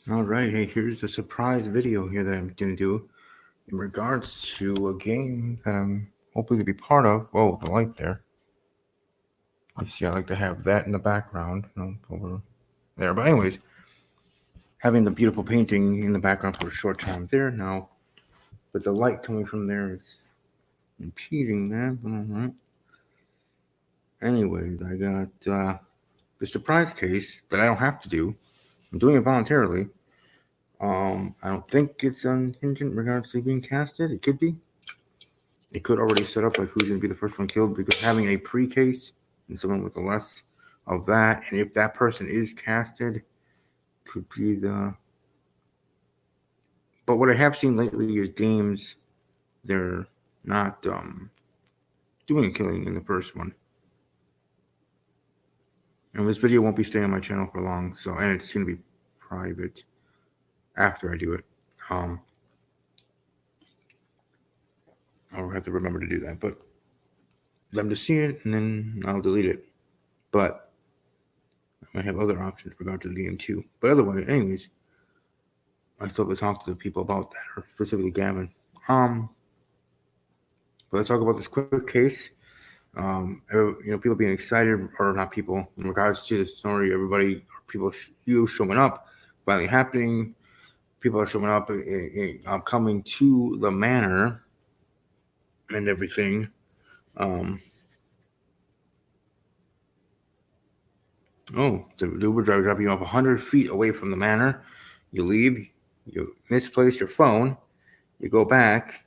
Alright, hey, here's a surprise video here that I'm going to do in regards to a game that I'm hoping to be part of. Whoa, the light there. You see, I like to have that in the background, over there. But anyways, having the beautiful painting in the background for a short time there now, but the light coming from there is impeding that. But alright. Anyways, I got the surprise case that I don't have to do. I'm doing it voluntarily. I don't think it's unhinged in regards to being casted. It could be. It could already set up like who's going to be the first one killed, because having a pre-case and someone with the less of that, and if that person is casted, could be the. But what I have seen lately is games, they're not doing a killing in the first one. And this video won't be staying on my channel for long, so, and it's going to be private after I do it. I'll have to remember to do that, but I'm to see it and then I'll delete it. But I might have other options with regard to the game too. But otherwise, anyways, I still have to talk to the people about that, or specifically Gavin. But let's talk about this quick case. People being excited, or not people, in regards to the story. Everybody, people, you showing up, finally happening. People are showing up, coming to the manor, and everything. The Uber driver dropping you off 100 feet away from the manor. You leave, you misplace your phone, you go back.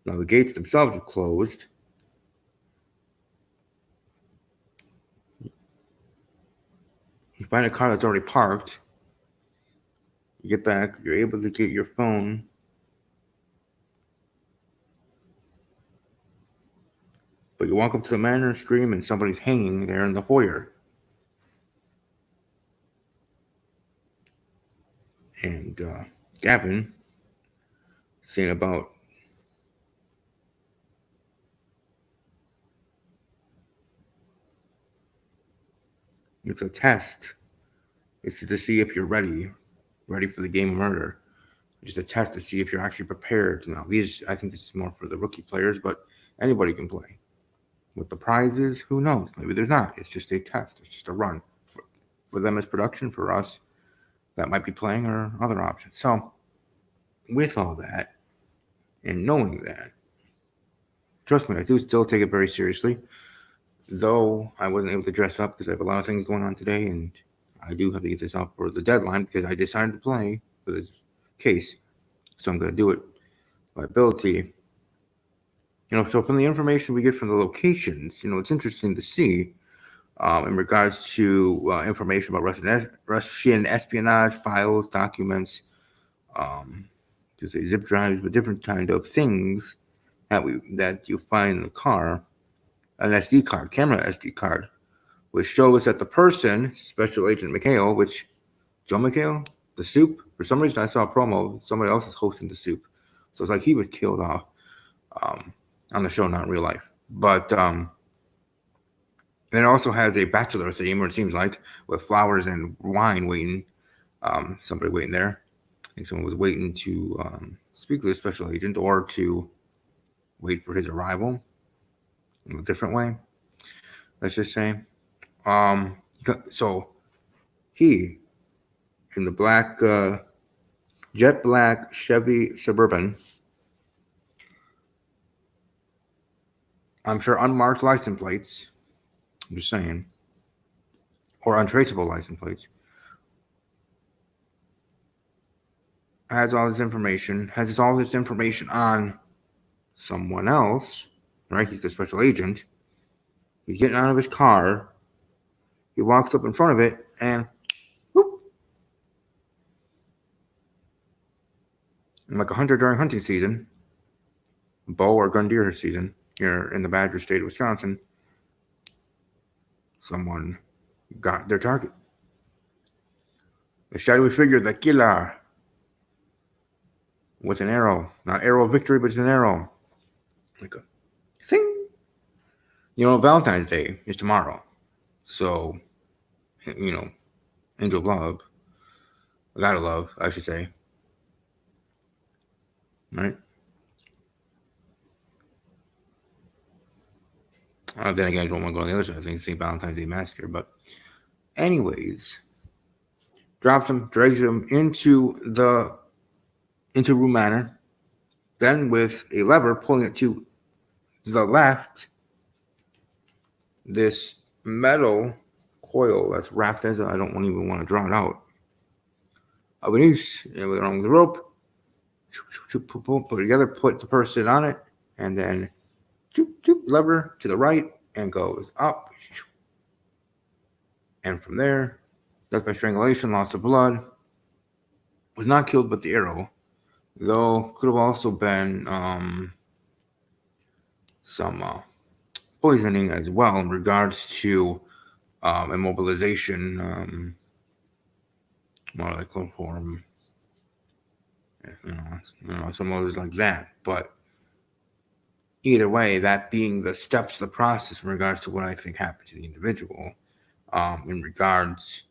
Now the gates themselves are closed. You find a car that's already parked. You get back, you're able to get your phone. But you walk up to the manor, scream, and somebody's hanging there in the foyer. And Gavin saying about it's a test. It's to see if you're ready for the game of murder. Just a test to see if you're actually prepared. Now, I think this is more for the rookie players, but anybody can play. What the prize is, who knows? Maybe there's not. It's just a test. It's just a run. For them as production, for us, that might be playing or other options. So, with all that, and knowing that, trust me, I do still take it very seriously. Though I wasn't able to dress up because I have a lot of things going on today, and I do have to get this up for the deadline because I decided to play for this case. So I'm going to do it by ability. So from the information we get from the locations, it's interesting to see in regards to information about Russian espionage files, documents, to say zip drives, but different kind of things that you find in the car. An SD card, camera SD card, which shows that the person, Special Agent McHale, Joe McHale, the soup, for some reason I saw a promo, somebody else is hosting the soup. So it's like he was killed off on the show, not in real life. But then it also has a bachelor theme, or it seems like, with flowers and wine waiting. Somebody waiting there. I think someone was waiting to speak with a special agent, or to wait for his arrival in a different way. Let's just say. So he, in the black, jet black Chevy Suburban, I'm sure unmarked license plates, I'm just saying, or untraceable license plates, has all this information on someone else, right? He's the special agent. He's getting out of his car. He walks up in front of it, and whoop, like a hunter during hunting season, bow or gun deer season, here in the Badger State of Wisconsin, someone got their target. The shadowy figure, the killer, with an arrow. Not arrow of victory, but it's an arrow. Like a thing. Valentine's Day is tomorrow. So, Angel of Love. gotta love, I should say. Right? Then again, I don't want to go on the other side of things, St. Valentine's Day Massacre. But, anyways, drops him, drags him into Room Manor. Then, with a lever, pulling it to the left, this metal coil that's wrapped as I don't even want to draw it out. Of a noose, and along with the rope, put it together, put the person on it, and then lever to the right and goes up. And from there, death by strangulation, loss of blood. Was not killed with the arrow, though could have also been some poisoning as well in regards to immobilization, more like chloroform, some others like that. But either way, that being the steps of the process in regards to what I think happened to the individual, in regards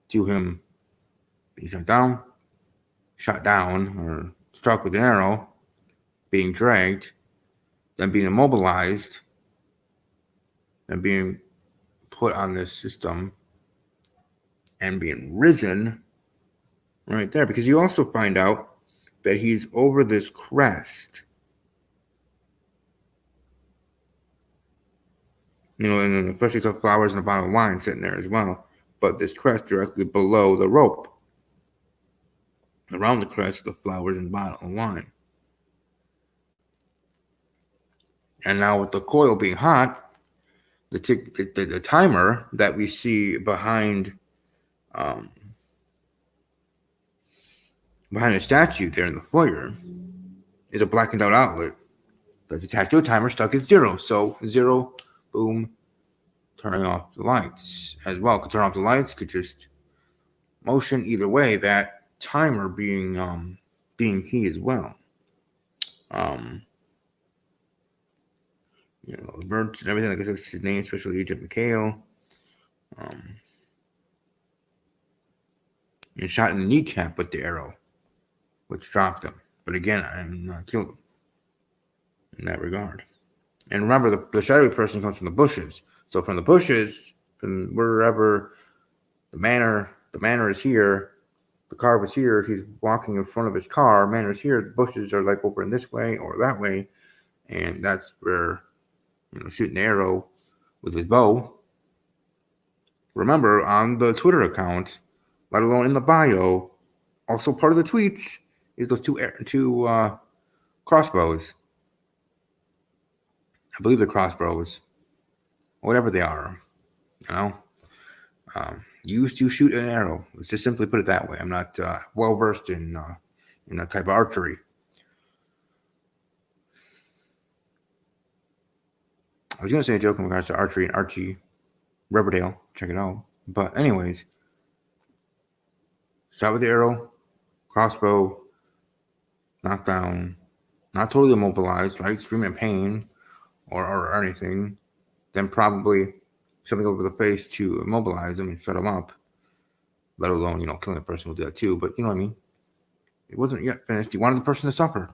to him being shot down, or struck with an arrow, being dragged, then being immobilized, then being put on this system, and being risen right there. Because you also find out that he's over this crest. And especially the flowers and a bottle of wine sitting there as well. But this crest directly below the rope. Around the crest, the flowers and bottle of wine. And now with the coil being hot, the timer that we see behind the statue there in the foyer is a blackened out outlet that's attached to a timer stuck at 0. So 0, boom, turning off the lights as well. Could turn off the lights, could just motion either way. That timer being key as well. The birds and everything, like I said, his name, Special Agent McHale. And shot in the kneecap with the arrow, which dropped him. But again, I'm not killed him in that regard. And remember, the shadowy person comes from the bushes. So from the bushes, from wherever the manor is here, the car was here, he's walking in front of his car, manor is here, the bushes are like over in this way or that way, and that's where, shooting the arrow with his bow. Remember, on the Twitter account, let alone in the bio, also part of the tweets, is those two crossbows. I believe they're crossbows, whatever they are, used to shoot an arrow. Let's just simply put it that way. I'm not well versed in that type of archery. I was gonna say a joke in regards to archery and Archie Riverdale. Check it out. But anyways, shot with the arrow, crossbow, knocked down, not totally immobilized, right? Screaming in pain or anything. Then probably something over the face to immobilize him and shut him up. Let alone, killing a person will do that too. But you know what I mean? It wasn't yet finished. He wanted the person to suffer.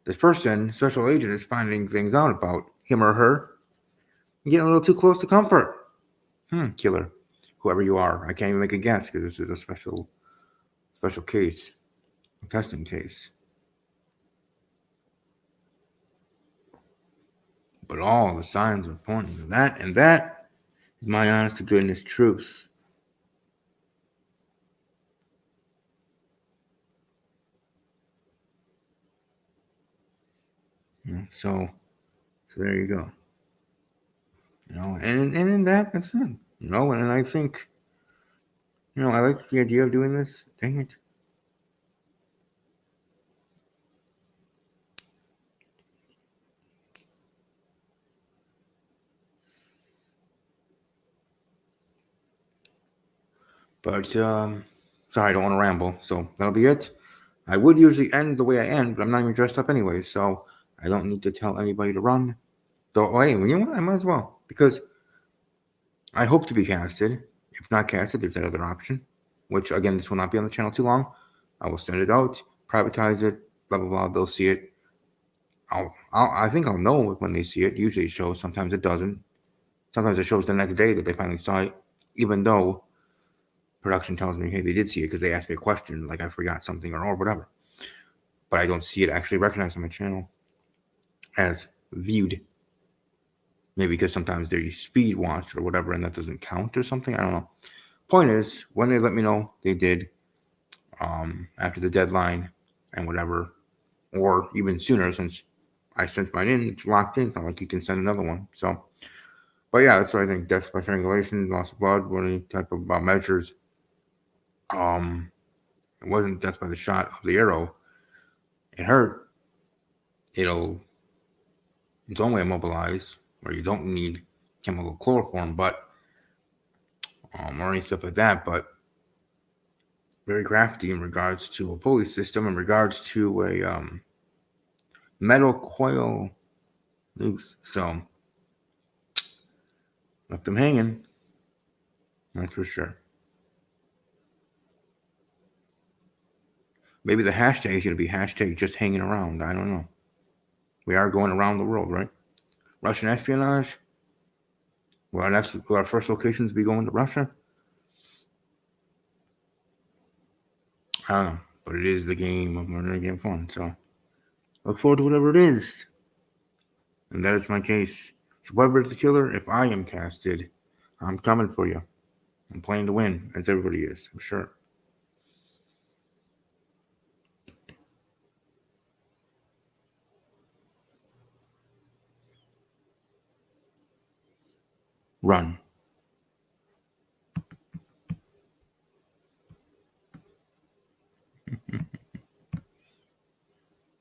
This person, special agent, is finding things out about him or her. Getting a little too close to comfort. Killer. Whoever you are. I can't even make a guess because this is a special case. A testing case. But all the signs are pointing to that, and that is my honest to goodness truth. So there you go. And in that's it. And I think, I like the idea of doing this. Dang it. But sorry, I don't want to ramble. So that'll be it. I would usually end the way I end, but I'm not even dressed up anyway, so I don't need to tell anybody to run. Though, hey, you know what? I might as well, because I hope to be casted If not casted, there's that other option, which again, this will not be on the channel too long. I will send it out, privatize it, blah blah blah. They'll see it. I think I'll know when they see it. Usually it shows. Sometimes it doesn't. Sometimes it shows the next day that they finally saw it, even though production tells me, hey, they did see it because they asked me a question, like I forgot something or whatever. But I don't see it actually recognized on my channel as viewed. Maybe because sometimes they speed watch or whatever, and that doesn't count or something. I don't know. Point is, when they let me know, they did after the deadline and whatever, or even sooner since I sent mine in. It's locked in. It's not like you can send another one. So, but yeah, that's what I think. Death by strangulation, loss of blood, or any type of measures. It wasn't death by the shot of the arrow. It hurt. It's only immobilized, or you don't need chemical chloroform, but or any stuff like that. But very crafty in regards to a pulley system, in regards to a metal coil loose. So left them hanging. That's for sure. Maybe the hashtag is going to be hashtag just hanging around. I don't know. We are going around the world, right? Russian espionage. Will our first locations be going to Russia? I don't know. But it is the game of murder and game fun. So look forward to whatever it is. And that is my case. So whoever is the killer, if I am casted, I'm coming for you. I'm playing to win, as everybody is, I'm sure. Run.